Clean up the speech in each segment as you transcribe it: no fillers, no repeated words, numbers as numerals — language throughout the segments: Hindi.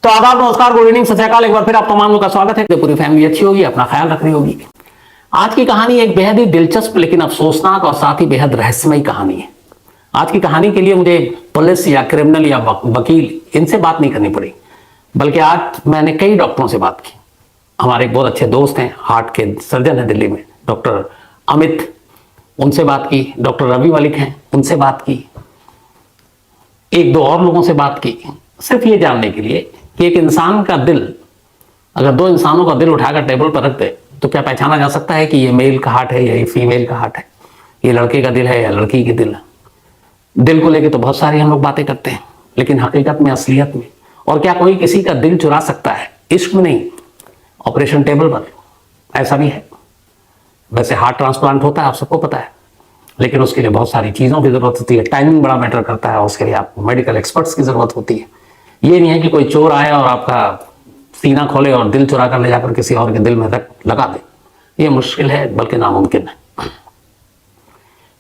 तो आदाब, नमस्कार, गुड इवनिंग, सत श्री अकाल। एक बार फिर आप तमाम लोगों का स्वागत है। पूरी फैमिली अच्छी होगी, अपना ख्याल रख रही होगी। आज की कहानी एक बेहद ही दिलचस्प लेकिन अफसोसनाक और साथ ही बेहद रहस्यमयी कहानी है। आज की कहानी के लिए मुझे पुलिस या क्रिमिनल या वकील इनसे बात नहीं करनी पड़ी, बल्कि आज मैंने कई डॉक्टरों से बात की। हमारे एक बहुत अच्छे दोस्त हैं, हार्ट के सर्जन हैं दिल्ली में, डॉक्टर अमित, उनसे बात की। डॉक्टर रवि मलिक हैं, उनसे बात की। एक दो और लोगों से बात की, सिर्फ ये जानने के लिए कि एक इंसान का दिल, अगर दो इंसानों का दिल उठाकर टेबल पर रख दे तो क्या पहचाना जा सकता है कि ये मेल का हार्ट है या ये फीमेल का हार्ट है, ये लड़के का दिल है या लड़की की दिल है। दिल को लेके तो बहुत सारी हम लोग बातें करते हैं, लेकिन हकीकत में, असलियत में, और क्या कोई किसी का दिल चुरा सकता है? इश्क में नहीं, ऑपरेशन टेबल पर। ऐसा भी है। वैसे हार्ट ट्रांसप्लांट होता है, आप सबको पता है, लेकिन उसके लिए बहुत सारी चीज़ों की ज़रूरत होती है। टाइमिंग बड़ा मैटर करता है, उसके लिए आपको मेडिकल एक्सपर्ट्स की ज़रूरत होती है। ये नहीं है कि कोई चोर आए और आपका सीना खोले और दिल चुरा कर ले जाकर किसी और के दिल में रख लगा दे। ये मुश्किल है, बल्कि नामुमकिन है।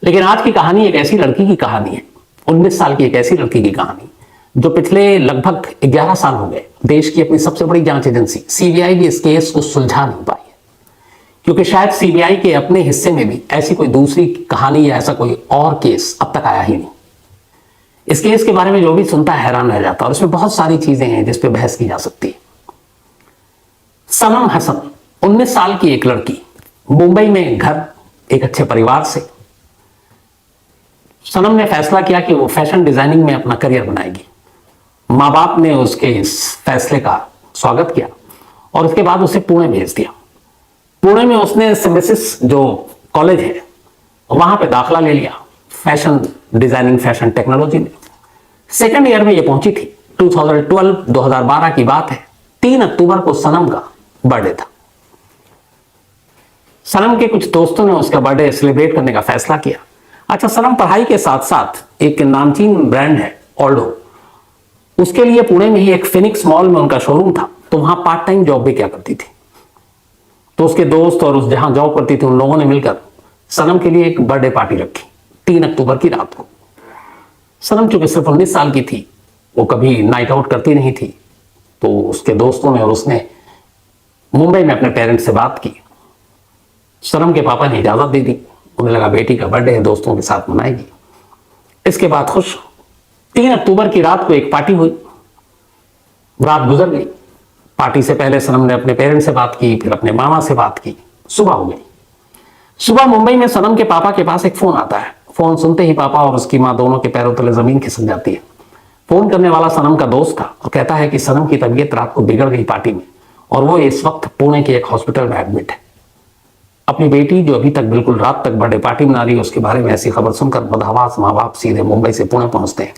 लेकिन आज की कहानी एक ऐसी लड़की की कहानी है, 19 साल की एक ऐसी लड़की की कहानी जो पिछले लगभग 11 साल हो गए देश की अपनी सबसे बड़ी जांच एजेंसी सीबीआई भी इस केस को सुलझा नहीं पाई है, क्योंकि शायद सीबीआई के अपने हिस्से में भी ऐसी कोई दूसरी कहानी या ऐसा कोई और केस अब तक आया ही नहीं। इस केस के बारे में जो भी सुनता है हैरान रह जाता है, और इसमें बहुत सारी चीजें हैं जिस पे बहस की जा सकती है। सनम हसन, 19 साल की एक लड़की, मुंबई में घर, एक अच्छे परिवार से। सनम ने फैसला किया कि वो फैशन डिजाइनिंग में अपना करियर बनाएगी। माँ बाप ने उसके इस फैसले का स्वागत किया और उसके बाद उसे पुणे भेज दिया। पुणे में उसने सिम्बेसिस जो कॉलेज है वहां पे दाखिला ले लिया, फैशन डिजाइनिंग, फैशन टेक्नोलॉजी में। सेकंड ईयर में ये पहुंची थी। 2012 की बात है। 3 अक्टूबर को सनम का बर्थडे था। सनम के कुछ दोस्तों ने उसका बर्थडे सेलिब्रेट करने का फैसला किया। अच्छा, सनम पढ़ाई के साथ साथ एक नामचीन ब्रांड है ऑल्डो, उसके लिए पुणे में ही एक फिनिक्स मॉल में उनका शोरूम था, तो वहां पार्ट टाइम जॉब भी क्या करती थी। तो उसके दोस्त और उस जहां जॉब करती थी उन लोगों ने मिलकर सनम के लिए एक बर्थडे पार्टी रखी 3 अक्टूबर की रात को। सनम चूंकि सिर्फ 19 साल की थी, वो कभी नाइट आउट करती नहीं थी, तो उसके दोस्तों ने और उसने मुंबई में अपने पेरेंट्स से बात की। सनम के पापा ने इजाजत दे दी। उन्हें लगा बेटी का बर्थडे है, दोस्तों के साथ मनाएगी। इसके बाद खुश 3 अक्टूबर की रात को एक पार्टी हुई। रात गुजर गई। पार्टी से पहले सनम ने अपने पेरेंट्स से बात की, फिर अपने मामा से बात की। सुबह हो गई। सुबह मुंबई में सनम के पापा के पास एक फोन आता है। फोन सुनते ही पापा और उसकी मां दोनों के पैरों तले जमीन खिसक जाती है। फोन करने वाला सनम का दोस्त था और कहता है कि सनम की तबीयत रात को बिगड़ गई पार्टी में, और वो इस वक्त पुणे के एक हॉस्पिटल में एडमिट है। अपनी बेटी जो अभी तक बिल्कुल रात तक बर्थडे पार्टी मना रही है, उसके बारे में ऐसी खबर सुनकर बदहवास माँ बाप सीधे मुंबई से पुणे पहुंचते हैं।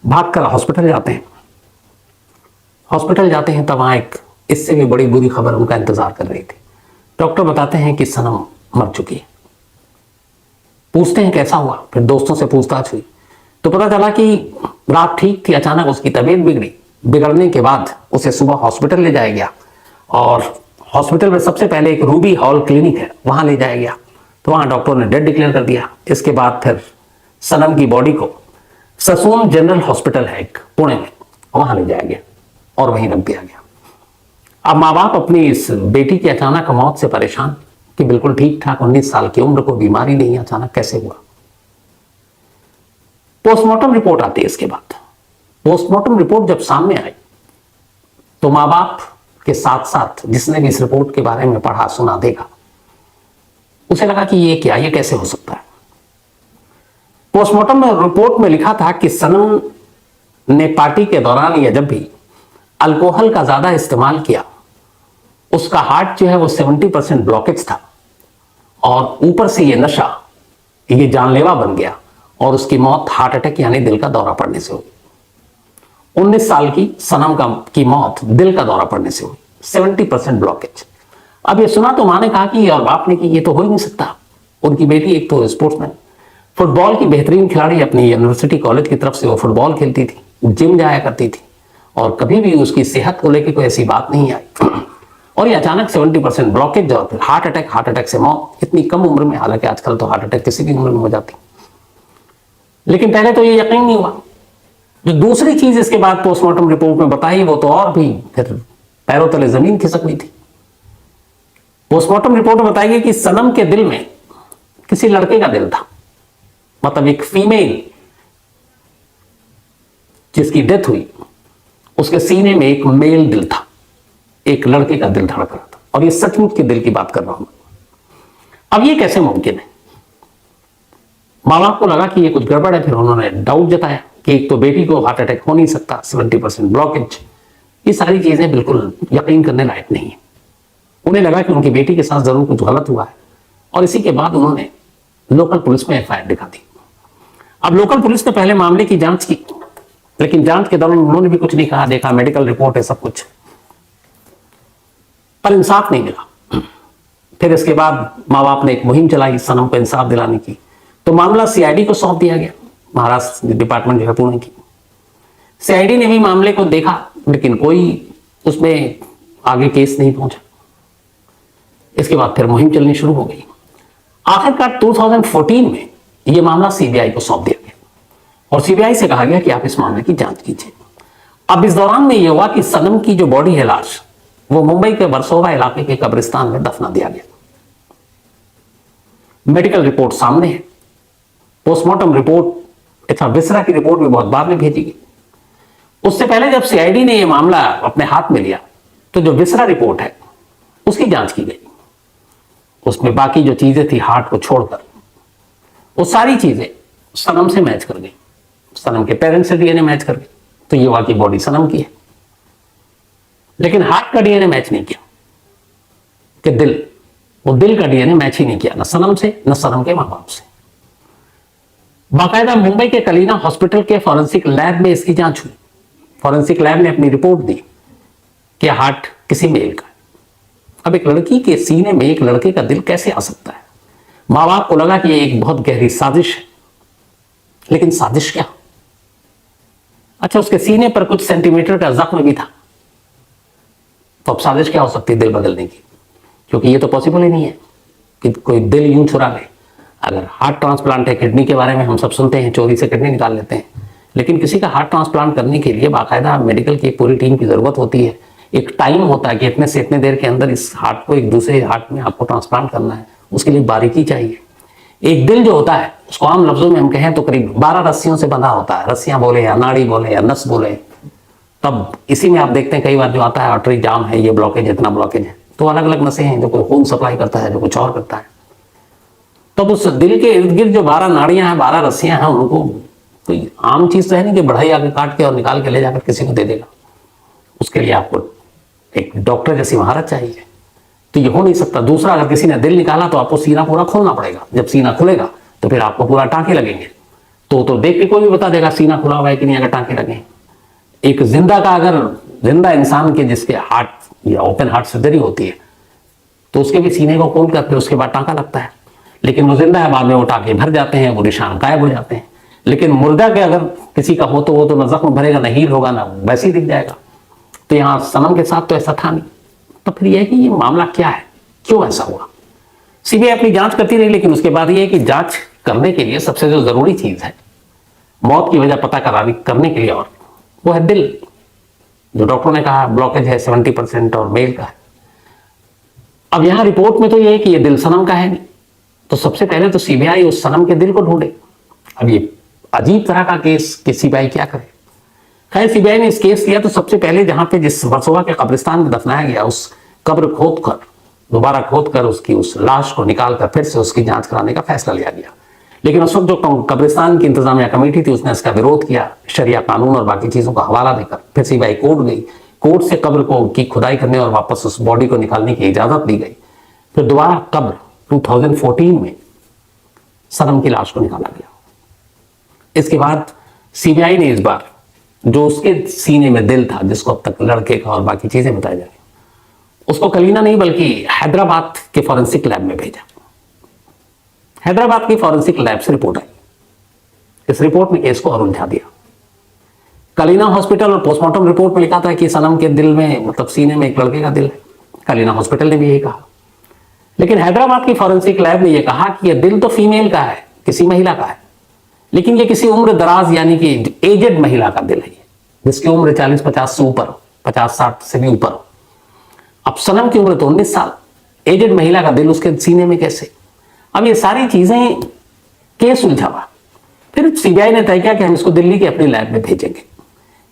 भागकर हॉस्पिटल जाते हैं। हॉस्पिटल जाते हैं तब वहां एक इससे भी बड़ी बुरी खबर उनका इंतजार कर रही थी। डॉक्टर बताते हैं कि सनम मर चुकी है। पूछते हैं कैसा हुआ, फिर दोस्तों से पूछताछ हुई तो पता चला कि रात ठीक थी, अचानक उसकी तबीयत बिगड़ी। बिगड़ने के बाद उसे सुबह हॉस्पिटल ले जाया गया, और हॉस्पिटल में सबसे पहले एक रूबी हॉल क्लिनिक है, वहां ले जाया गया। तो वहां डॉक्टर ने डेड डिक्लेयर कर दिया। इसके बाद फिर सनम की बॉडी को ससून जनरल हॉस्पिटल है एक पुणे में, वहां ले जाया गया और वहीं रख दिया गया। अब माँ बाप अपनी इस बेटी की अचानक मौत से परेशान कि बिल्कुल ठीक ठाक 19 साल की उम्र को बीमारी नहीं, अचानक कैसे हुआ। पोस्टमार्टम रिपोर्ट आती है इसके बाद। पोस्टमार्टम रिपोर्ट जब सामने आई तो माँ बाप के साथ साथ जिसने भी इस रिपोर्ट के बारे में पढ़ा, सुना, देखा, उसे लगा कि ये क्या, ये कैसे हो सकता है। पोस्टमार्टम में रिपोर्ट में लिखा था कि सनम ने पार्टी के दौरान या जब भी अल्कोहल का ज्यादा इस्तेमाल किया, उसका हार्ट जो है वो 70% ब्लॉकेज था, और ऊपर से ये नशा ये जानलेवा बन गया और उसकी मौत हार्ट अटैक यानी दिल का दौरा पड़ने से हुई। 19 साल की सनम की मौत दिल का दौरा पड़ने से हुई, 70% ब्लॉकेज। अब ये सुना तो माँ ने कहा कि, और बाप ने कि ये तो हो ही नहीं सकता। उनकी बेटी एक तो स्पोर्ट्समैन, फुटबॉल की बेहतरीन खिलाड़ी, अपनी यूनिवर्सिटी कॉलेज की तरफ से वो फुटबॉल खेलती थी, जिम जाया करती थी, और कभी भी उसकी सेहत को लेकर कोई ऐसी बात नहीं आई। और ये अचानक 70% ब्लॉकेज और फिर हार्ट अटैक से मौत इतनी कम उम्र में। हालांकि आजकल तो हार्ट अटैक किसी भी उम्र में हो जाती, लेकिन पहले तो ये यकीन नहीं हुआ। जो दूसरी चीज इसके बाद पोस्टमार्टम रिपोर्ट में बताई वो तो और भी फिर पैरों तले जमीन खिसक गई थी। पोस्टमार्टम रिपोर्ट में बताई कि सनम के दिल में किसी लड़के का दिल था, मतलब एक फीमेल जिसकी डेथ हुई उसके सीने में एक मेल दिल था, एक लड़के का दिल धड़क रहा था। और ये सचमुच के दिल की बात कर रहा हूं। अब ये कैसे मुमकिन है? माँ बाप को लगा कि ये कुछ गड़बड़ है, फिर उन्होंने डाउट जताया कि एक तो बेटी को हार्ट अटैक हो नहीं सकता, 70% ब्लॉकेज, ये सारी चीजें बिल्कुल यकीन करने लायक नहीं है। उन्हें लगा कि उनकी बेटी के साथ जरूर कुछ गलत हुआ है और इसी के बाद उन्होंने लोकल पुलिस में एफआईआर दिखा दी। अब लोकल पुलिस ने पहले मामले की जांच की, लेकिन जांच के दौरान उन्होंने भी कुछ नहीं कहा, देखा मेडिकल रिपोर्ट है सब कुछ, पर इंसाफ नहीं मिला। फिर इसके बाद माँ बाप ने एक मुहिम चलाई सनम को इंसाफ दिलाने की, तो मामला सीआईडी को सौंप दिया गया, महाराष्ट्र डिपार्टमेंट जो है पुणे की। सीआईडी ने भी मामले को देखा, लेकिन कोई उसमें आगे केस नहीं पहुंचा। इसके बाद फिर मुहिम चलनी शुरू हो गई। आखिरकार 2014 में यह मामला सीबीआई को सौंप दिया गया और सीबीआई से कहा गया कि आप इस मामले की जांच कीजिए। अब इस दौरान में यह हुआ कि सनम की जो बॉडी है, लाश, वो मुंबई के वर्सोवा इलाके के कब्रिस्तान में दफना दिया गया। मेडिकल रिपोर्ट सामने है, पोस्टमार्टम रिपोर्ट तथा विसरा की रिपोर्ट भी बहुत बाद में भेजी गई। उससे पहले जब सीआईडी ने यह मामला अपने हाथ में लिया तो जो विसरा रिपोर्ट है उसकी जांच की गई। उसमें बाकी जो चीजें थी हार्ट को छोड़कर वो सारी चीजें सनम से मैच कर गई, सनम के पेरेंट्स से डीएनए मैच कर गई, तो ये वाकई बॉडी सनम की है। लेकिन हार्ट का डीएनए मैच नहीं किया कि वो दिल का डीएनए मैच ही नहीं किया, न सनम से न सनम के मां बाप से। बाकायदा मुंबई के कलीना हॉस्पिटल के फॉरेंसिक लैब में इसकी जांच हुई। फॉरेंसिक लैब ने अपनी रिपोर्ट दी कि हार्ट किसी मेल का है। अब एक लड़की के सीने में एक लड़के का दिल कैसे आ सकता है? मां बाप को लगा कि ये एक बहुत गहरी साजिश है, लेकिन साजिश क्या? अच्छा, उसके सीने पर कुछ सेंटीमीटर का जख्म भी था, तो अब साजिश क्या हो सकती है दिल बदलने की? क्योंकि ये तो पॉसिबल ही नहीं है कि कोई दिल यूं चुरा ले। अगर हार्ट ट्रांसप्लांट है, किडनी के बारे में हम सब सुनते हैं, चोरी से किडनी निकाल लेते हैं, लेकिन किसी का हार्ट ट्रांसप्लांट करने के लिए बाकायदा मेडिकल की पूरी टीम की जरूरत होती है। एक टाइम होता है कि इतने से इतने देर के अंदर इस हार्ट को एक दूसरे हार्ट में आपको ट्रांसप्लांट करना है, उसके लिए बारीकी चाहिए। एक दिल जो होता है उसको आम लफ्जों में हम कहें तो करीब 12 रस्सियों से बंधा होता है, रस्सियां बोले या नाड़ी बोले या नस बोले। तब इसी में आप देखते हैं कई बार जो आता है आर्टरी जाम है, ये ब्लॉकेज, इतना ब्लॉकेज है, तो अलग अलग नसें हैं, जो कोई खून सप्लाई करता है, जो कुछ और करता है। तब उस दिल के इर्द गिर्द जो 12 नाड़ियां हैं, 12 रस्सियां हैं, उनको कोई आम चीज तो है नहीं कि बढ़ाई आगे काट के और निकाल के ले जाकर किसी को दे देगा। उसके लिए आपको एक डॉक्टर जैसी महारत चाहिए, तो ये हो नहीं सकता। दूसरा, अगर किसी ने दिल निकाला तो आपको सीना पूरा खोलना पड़ेगा। जब सीना खुलेगा तो फिर आपको पूरा टांके लगेंगे, तो देख के कोई भी बता देगा सीना खुला हुआ है कि नहीं अगर टांके लगे। एक जिंदा का, अगर जिंदा इंसान के जिसके हार्ट या ओपन हार्ट सर्जरी होती है तो उसके भी सीने को खोल कर फिर उसके बाद टांका लगता है, लेकिन वो जिंदा है, बाद में वो टांके भर जाते हैं, वो निशान गायब हो जाते हैं। लेकिन मुर्दा के अगर किसी का हो तो वो तो न जख्म भरेगा, न हील होगा, ना वैसे ही दिख जाएगा। तो यहाँ सनम के साथ तो ऐसा था नहीं। तो फिर यह कि ये मामला क्या है, क्यों ऐसा हुआ? सीबीआई अपनी जांच करती रही, लेकिन उसके बाद ये कि जांच करने के लिए सबसे जो जरूरी चीज है मौत की वजह पता करने के लिए, और वो है दिल। जो डॉक्टर ने कहा ब्लॉकेज है 70% और मेल का है। अब यहां रिपोर्ट में तो ये है कि ये दिल सनम का है नहीं, तो सबसे पहले तो सीबीआई उस सनम के दिल को ढूंढे। अब ये अजीब तरह का केस कि सीबीआई क्या करे। खैर, सीबीआई ने इस केस लिया तो सबसे पहले जहां पे जिस वर्सोवा के कब्रिस्तान में दफनाया गया उस कब्र दोबारा खोद कर उसकी उस लाश को निकालकर फिर से उसकी जांच कराने का फैसला लिया गया। लेकिन उस वक्त जो कब्रिस्तान की इंतजामिया कमेटी थी उसने इसका विरोध किया, शरिया कानून और बाकी चीजों का हवाला देकर। फिर सीबीआई कोर्ट गई, कोर्ट से कब्र को की खुदाई करने और वापस उस बॉडी को निकालने की इजाजत दी गई। फिर दोबारा कब्र 2014 में सनम की लाश को निकाला गया। इसके बाद सीबीआई ने इस बार जो उसके सीने में दिल था, जिसको अब तक लड़के का और बाकी चीजें बताई जा रही, उसको कलीना नहीं बल्कि हैदराबाद के फॉरेंसिक लैब में भेजा। हैदराबाद की फॉरेंसिक लैब से रिपोर्ट आई। इस रिपोर्ट ने केस को और उलझा दिया। कलीना हॉस्पिटल और पोस्टमार्टम रिपोर्ट में लिखा था कि सनम के दिल में, मतलब सीने में, एक लड़के का दिल है। कलीना हॉस्पिटल ने भी यही कहा। लेकिन हैदराबाद की फॉरेंसिक लैब ने यह कहा कि यह दिल तो फीमेल का है, किसी महिला का है, लेकिन ये किसी उम्र दराज यानी कि एजेड महिला का दिल है, जिसकी उम्र 40-50 से ऊपर हो, 50-60 से भी ऊपर हो। अब सनम की उम्र तो 19 साल, एजेड महिला का दिल उसके सीने में कैसे? अब ये सारी चीजें केस उलझा। फिर सीबीआई ने तय किया कि हम इसको दिल्ली की अपनी लैब में भेजेंगे।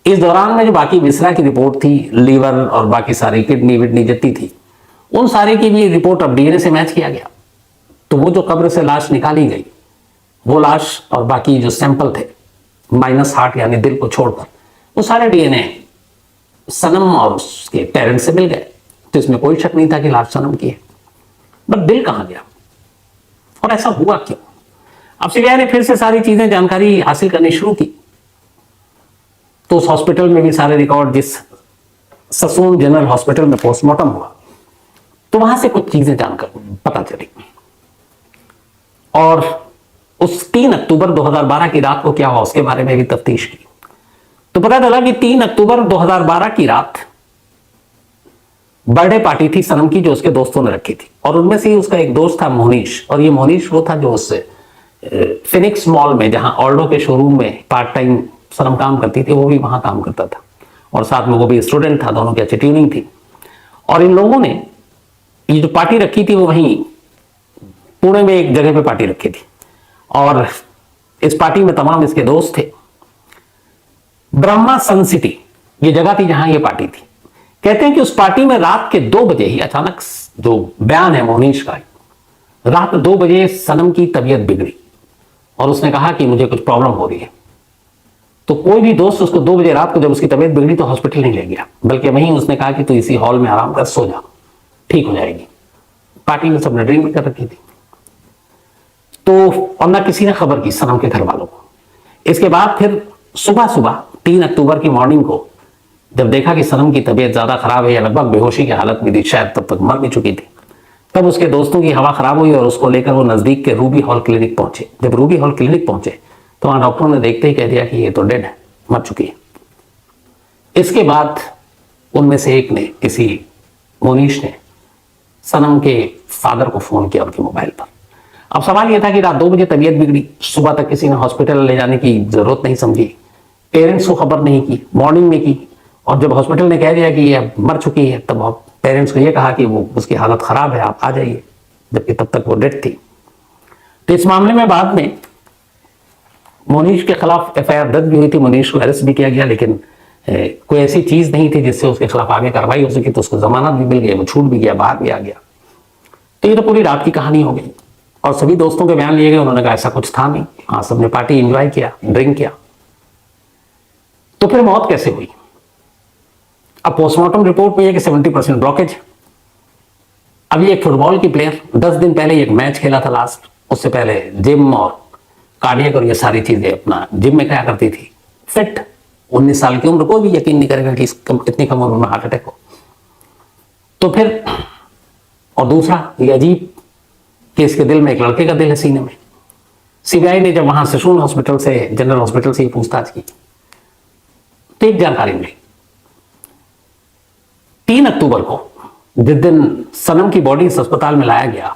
इस दौरान में जो बाकी विसरा की रिपोर्ट थी, लीवर और बाकी सारी किडनी विडनी जितनी थी, उन सारे की भी रिपोर्ट अब डीएनए से मैच किया गया। तो वो जो कब्र से लाश निकाली गई, वो लाश और बाकी जो सैंपल थे माइनस हार्ट यानी दिल को छोड़कर, वो सारे डीएनए सनम और उसके पेरेंट्स से मिल गए। तो इसमें कोई शक नहीं था कि लाश सनम की है। बट दिल कहां गया और ऐसा हुआ क्यों? अब सीबीआई ने फिर से सारी चीजें जानकारी हासिल करनी शुरू की। तो उस हॉस्पिटल में भी सारे रिकॉर्ड, जिस ससून जनरल हॉस्पिटल में पोस्टमार्टम हुआ, तो वहां से कुछ चीजें जानकर पता चली। और उस 3 अक्टूबर 2012 की रात को क्या हुआ उसके बारे में भी तफ्तीश की। तो पता चला कि 3 अक्टूबर 2012 की रात बर्थडे पार्टी थी सनम की, जो उसके दोस्तों ने रखी थी। और उनमें से ही उसका एक दोस्त था मोनीश, और ये मोनीश वो था जो उससे फिनिक्स मॉल में, जहां ऑल्डो के शोरूम में पार्ट टाइम सनम काम करती थी, वो भी वहां काम करता था। और साथ में वो भी स्टूडेंट था, दोनों की अच्छी ट्यूनिंग थी। और इन लोगों ने ये जो पार्टी रखी थी वो वहीं पुणे में एक जगह पे पार्टी रखी थी। और इस पार्टी में तमाम इसके दोस्त थे। ब्रह्मा सन सिटी ये जगह थी जहां ये पार्टी थी। कहते हैं कि उस पार्टी में रात के 2 बजे ही अचानक, जो बयान है मोनीश का, रात 2 बजे सनम की तबीयत बिगड़ी और उसने कहा कि मुझे कुछ प्रॉब्लम हो रही है। तो कोई भी दोस्त उसको 2 बजे रात को जब उसकी तबीयत बिगड़ी तो हॉस्पिटल नहीं ले गया, बल्कि वहीं उसने कहा कि तू इसी हॉल में आराम कर, सो जा, ठीक हो जाएगी। पार्टी में सबने ड्रिंक भी कर रखी थी। तो और ना किसी ने खबर की सनम के घर वालों को। इसके बाद फिर सुबह सुबह 3 अक्टूबर की मॉर्निंग को जब देखा कि सनम की तबीयत ज्यादा खराब है या लगभग बेहोशी की हालत में थी, शायद तब तक मर भी चुकी थी, तब उसके दोस्तों की हवा खराब हुई और उसको लेकर वो नजदीक के रूबी हॉल क्लिनिक पहुंचे। जब रूबी हॉल क्लिनिक पहुंचे तो वहां डॉक्टरों ने देखते ही कह दिया कि ये तो डेड है, मर चुकी है। इसके बाद उनमें से एक ने, किसी मोनीश ने, सनम के फादर को फोन किया उनके मोबाइल पर। अब सवाल यह था कि रात 2 बजे तबीयत बिगड़ी, सुबह तक किसी ने हॉस्पिटल ले जाने की जरूरत नहीं समझी, पेरेंट्स को खबर नहीं की, मॉर्निंग में की। और जब हॉस्पिटल ने कह दिया कि ये मर चुकी है, तब पेरेंट्स को ये कहा कि वो उसकी हालत खराब है, आप आ जाइए, जबकि तब तक वो डेड थी। तो इस मामले में बाद में मोनीश के खिलाफ एफआईआर दर्ज भी हुई थी, मोनीश को अरेस्ट भी किया गया, लेकिन कोई ऐसी चीज नहीं थी जिससे उसके खिलाफ आगे कार्रवाई हो सकी। तो उसको जमानत भी मिल गई, वो छूट भी गया, बाहर भी आ गया। तो ये तो पूरी रात की कहानी हो गई। और सभी दोस्तों के बयान लिए गए, उन्होंने कहा ऐसा कुछ था नहीं, हाँ सबने पार्टी एंजॉय किया, ड्रिंक किया। तो फिर मौत कैसे हुई? अब पोस्टमार्टम रिपोर्ट में यह कि 70% ब्लॉकेज है। अभी एक फुटबॉल की प्लेयर 10 दिन पहले एक मैच खेला था लास्ट, उससे पहले जिम और कार्डियक और ये सारी चीजें अपना जिम में क्या करती थी, फिट, 19 साल की उम्र, कोई भी यकीन नहीं करेगा कि इतनी कम उम्र में हार्ट अटैक हो। तो फिर और दूसरा ये अजीब कि इसके दिल में एक लड़के का दिल है, सीने में। सीबीआई ने जब वहां ससून हॉस्पिटल से, जनरल हॉस्पिटल से पूछताछ की तो एक जानकारी मिली। 3 अक्टूबर को जिस दिन सनम की बॉडी इस अस्पताल में लाया गया,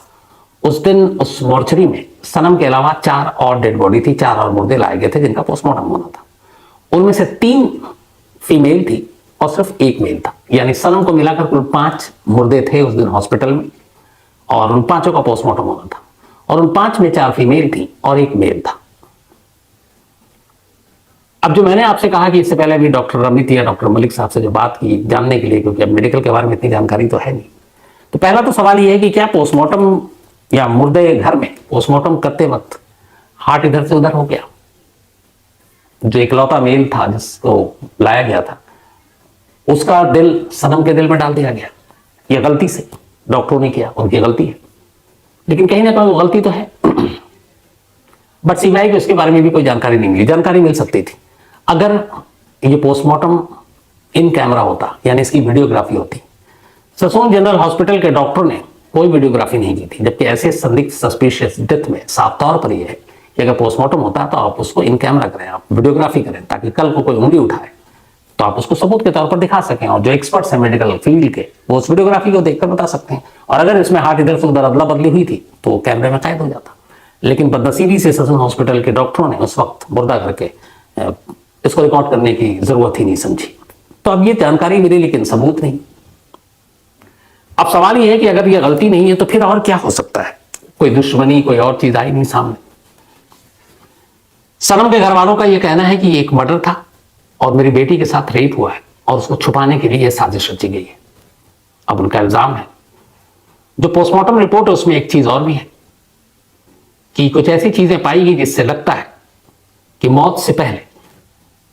उस दिन उस मॉर्चरी में सनम के अलावा 4 और डेड बॉडी थी, 4 और मुर्दे लाए गए थे जिनका पोस्टमार्टम होना था। उनमें से 3 फीमेल थी और सिर्फ 1 मेल था, यानी सनम को मिलाकर कुल 5 मुर्दे थे उस दिन हॉस्पिटल में, और उन 5 का पोस्टमार्टम होना था। और उन 5 में 4 फीमेल थी और 1 मेल था। अब जो मैंने आपसे कहा कि इससे पहले भी डॉक्टर रमित या डॉक्टर मलिक साहब से जो बात की जानने के लिए, क्योंकि अब मेडिकल के बारे में इतनी जानकारी तो है नहीं, तो पहला तो सवाल यह है कि क्या पोस्टमार्टम या मुर्दे घर में पोस्टमार्टम करते वक्त हार्ट इधर से उधर हो गया? जो इकलौता मेल था जिसको लाया गया था, उसका दिल सनम के दिल में डाल दिया गया, यह गलती से डॉक्टरों ने किया, उनकी गलती है। लेकिन कहीं ना कहीं वो गलती तो है। बट सीबीआई को इसके बारे में भी कोई जानकारी नहीं मिली। जानकारी मिल सकती थी अगर ये पोस्टमार्टम इन कैमरा होता, यानी इसकी वीडियोग्राफी होती। ससून जनरल हॉस्पिटल के डॉक्टर ने कोई वीडियोग्राफी नहीं की थी, जबकि ऐसे संदिग्ध सस्पिशियस डेथ में साफ तौर पर यह है कि अगर पोस्टमार्टम होता है तो आप उसको इन कैमरा करें, आप वीडियोग्राफी करें, ताकि कल को कोई उंगली उठाए तो आप उसको सबूत के तौर पर दिखा सकें। और जो एक्सपर्ट्स हैं मेडिकल फील्ड के, वो उस वीडियोग्राफी को देखकर बता सकते हैं। और अगर इसमें हार्ट इधर से उधर अदला बदली हुई थी तो कैमरे में कैद हो जाता। लेकिन बदनसीबी से ससन हॉस्पिटल के डॉक्टरों ने उस वक्त मुर्दा करके इसको रिकॉर्ड करने की जरूरत ही नहीं समझी। तो अब ये जानकारी मिली लेकिन सबूत नहीं। अब सवाल ये है कि अगर ये गलती नहीं है तो फिर और क्या हो सकता है? कोई दुश्मनी, कोई और चीज आई नहीं सामने। सनम के घर वालों का यह कहना है कि एक मर्डर था और मेरी बेटी के साथ रेप हुआ है और उसको छुपाने के लिए यह साजिश रची गई है। अब उनका इल्जाम है। जो पोस्टमार्टम रिपोर्ट है उसमें एक चीज और भी है कि कुछ ऐसी चीजें पाई गई जिससे लगता है कि मौत से पहले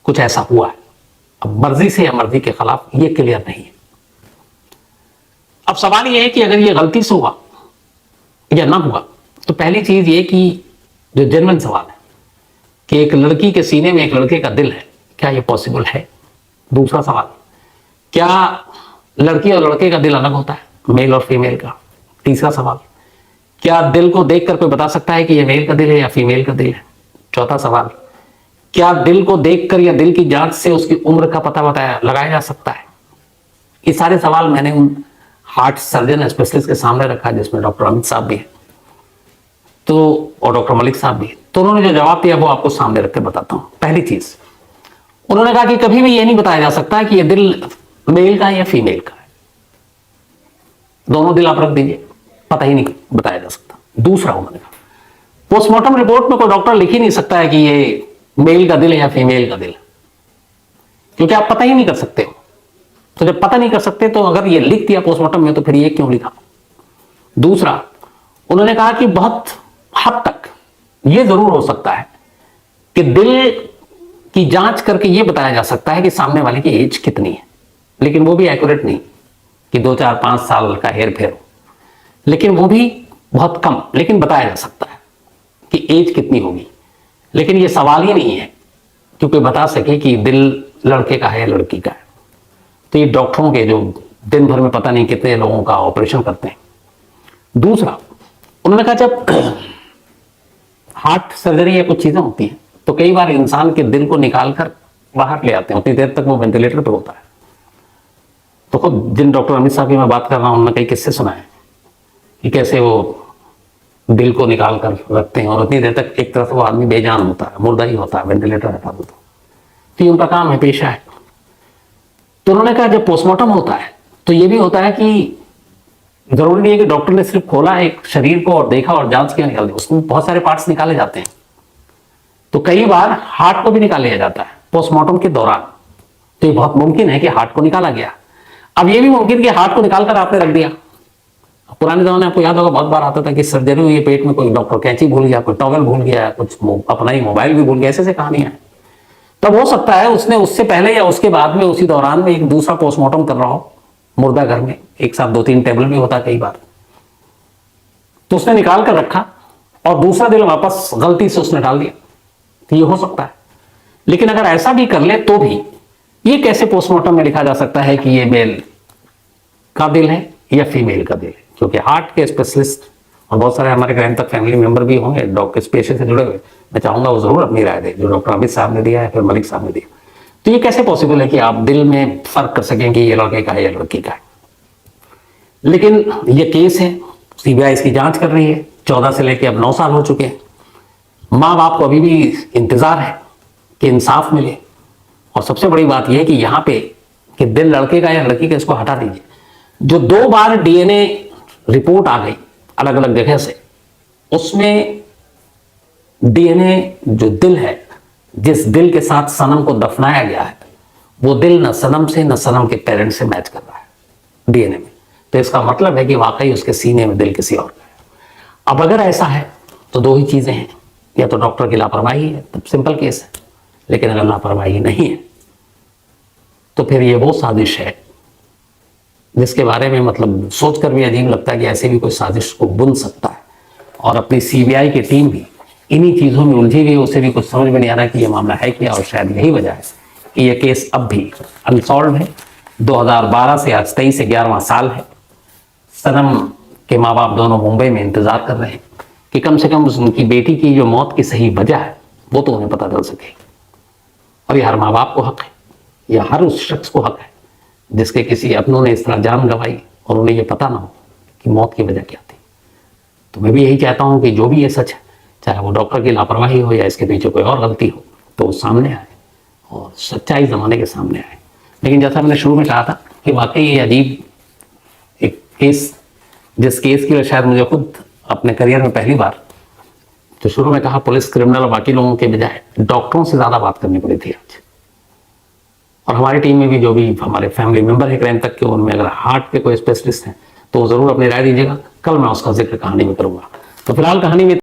कुछ ऐसा हुआ है। अब मर्जी से या मर्जी के खिलाफ ये क्लियर नहीं है। अब सवाल यह है कि अगर ये गलती से हुआ या ना हुआ तो पहली चीज ये कि जो जेन्युइन सवाल है कि एक लड़की के सीने में एक लड़के का दिल है, क्या ये पॉसिबल है? दूसरा सवाल, क्या लड़की और लड़के का दिल अलग होता है, मेल और फीमेल का? तीसरा सवाल, क्या दिल को देखकर कोई बता सकता है कि ये मेल का दिल है या फीमेल का दिल है? चौथा सवाल, क्या दिल को देखकर या दिल की जांच से उसकी उम्र का पता लगाया जा सकता है? ये सारे सवाल मैंने उन हार्ट सर्जन स्पेशलिस्ट के सामने रखा जिसमें डॉक्टर अमित साहब भी है तो और डॉक्टर मलिक साहब भी। तो उन्होंने जो जवाब दिया वो आपको सामने रख के बताता हूं। पहली चीज, उन्होंने कहा कि कभी भी ये नहीं बताया जा सकता कि ये दिल मेल का है या फीमेल का है। दोनों दिल आप रख दीजिए, पता ही नहीं बताया जा सकता। दूसरा, उन्होंने कहा पोस्टमार्टम रिपोर्ट में कोई डॉक्टर लिख ही नहीं सकता है कि ये मेल का दिल है या फीमेल का दिल है, क्योंकि आप पता ही नहीं कर सकते हो। तो जब पता नहीं कर सकते तो अगर ये लिख दिया पोस्टमार्टम में तो फिर ये क्यों लिखा? दूसरा, उन्होंने कहा कि बहुत हद तक ये जरूर हो सकता है कि दिल की जांच करके ये बताया जा सकता है कि सामने वाले की एज कितनी है, लेकिन वो भी एक्यूरेट नहीं कि 2, 4, 5 साल का हेर फेर हो, लेकिन वो भी बहुत कम, लेकिन बताया जा सकता है कि एज कितनी होगी। लेकिन ये सवाल ही नहीं है कि कोई बता सके कि दिल लड़के का है या लड़की का है। तो ये डॉक्टरों के जो दिन भर में पता नहीं कितने लोगों का ऑपरेशन करते हैं। दूसरा, उन्होंने कहा जब हार्ट सर्जरी या कुछ चीजें होती हैं तो कई बार इंसान के दिल को निकालकर बाहर ले आते हैं, उतनी देर तक वो वेंटिलेटर पे होता है। तो खुद जिन डॉक्टर अमित साहब की मैं बात कर रहा हूं उन्होंने कई किस्से सुनाए कि कैसे वो दिल को निकाल कर रखते हैं और उतनी देर तक एक तरह से वो आदमी बेजान होता है, मुर्दा ही होता है, वेंटिलेटर हटा दो। तो ये उनका काम है, पेशा है। तो उन्होंने कहा जब पोस्टमार्टम होता है तो ये भी होता है कि जरूरी नहीं है कि डॉक्टर ने सिर्फ खोला एक शरीर को और देखा और जांच किया निकाल दिया, उसमें बहुत सारे पार्ट्स निकाले जाते हैं। तो कई बार हार्ट को भी निकाल लिया जाता है पोस्टमार्टम के दौरान। तो ये बहुत मुमकिन है कि हार्ट को निकाला गया। अब ये भी मुमकिन कि हार्ट को निकालकर आपने रख दिया। पुराने जमाने आपको याद होगा बहुत बार आता था कि सर्जरी हुई पेट में, कोई डॉक्टर कैंची भूल गया, कोई टॉवल भूल गया, कुछ अपना ही मोबाइल भी भूल गया, ऐसे कहानियां हैं। तब हो सकता है उसने उससे पहले या उसके बाद में उसी दौरान में एक दूसरा पोस्टमार्टम कर रहा हो मुर्दा घर में, एक साथ 2-3 टेबल भी होता कई बार। तो उसने निकाल कर रखा और दूसरा दिल वापस गलती से उसने डाल दिया, तो ये हो सकता है। लेकिन अगर ऐसा भी कर ले तो भी ये कैसे पोस्टमार्टम में लिखा जा सकता है कि ये मेल का दिल है या फीमेल का दिल है? क्योंकि हार्ट के स्पेशलिस्ट और बहुत सारे हमारे ग्रैंड तक फैमिली मेंबर भी होंगे डॉक्टर इस पेशे से जुड़े हुए, मैं चाहूंगा वो जरूर अपनी राय दे जो डॉक्टर अमित साहब ने दिया है, फिर मलिक साहब ने दिया। तो ये कैसे पॉसिबल है कि आप दिल में फर्क कर सकें कि ये लड़के का है या लड़की का है? लेकिन ये केस है, सीबीआई इसकी जांच कर रही है। 14 से लेकर अब 9 साल हो चुके हैं। माँ बाप को अभी भी इंतजार है कि इंसाफ मिले। और सबसे बड़ी बात यह है कि यहाँ पे कि दिल लड़के का या लड़की का, इसको हटा दीजिए। जो 2 बार डीएनए रिपोर्ट आ गई अलग अलग जगह से, उसमें डीएनए जो दिल है, जिस दिल के साथ सनम को दफनाया गया है, वो दिल न सनम से न सनम के पेरेंट्स से मैच कर रहा है डीएनए में। तो इसका मतलब है कि वाकई उसके सीने में दिल किसी और का है। अब अगर ऐसा है तो 2 ही चीजें हैं, या तो डॉक्टर की लापरवाही है, तब सिंपल केस है। लेकिन अगर लापरवाही नहीं है तो फिर ये वो साजिश है जिसके बारे में मतलब सोचकर भी अजीब लगता है कि ऐसे भी कोई साजिश को बुन सकता है। और अपनी सीबीआई की टीम भी इन्हीं चीजों में उलझी हुई, उसे भी कुछ समझ में नहीं आ रहा कि ये मामला है क्या। और शायद यही वजह है कि ये केस अब भी अनसॉल्व है। 2012 से आज 23 से 11वां साल है। सनम के माँ बाप दोनों मुंबई में इंतजार कर रहे हैं कि कम से कम उनकी बेटी की जो मौत की सही वजह है वो तो उन्हें पता चल सके। और ये हर माँ बाप को हक है, या हर उस शख्स को हक है जिसके किसी अपनों ने इस तरह जान गंवाई और उन्हें ये पता ना हो कि मौत की वजह क्या थी। तो मैं भी यही चाहता हूं कि जो भी ये सच है, चाहे वो डॉक्टर की लापरवाही हो या इसके पीछे कोई और गलती हो, तो वो सामने आए और सच्चाई जमाने के सामने आए। लेकिन जैसा मैंने शुरू में कहा था कि वाकई ये अजीब एक केस, जिस केस की वजह शायद मुझे खुद अपने करियर में पहली बार, जो शुरू में कहा पुलिस, क्रिमिनल और बाकी लोगों के बजाय डॉक्टरों से ज्यादा बात करनी पड़ी थी आज। और हमारी टीम में भी जो भी हमारे फैमिली मेंबर है क्राइम तक के, उनमें अगर हार्ट के कोई स्पेशलिस्ट हैं तो जरूर अपनी राय दीजिएगा। कल मैं उसका जिक्र कहानी में करूंगा। तो फिलहाल कहानी में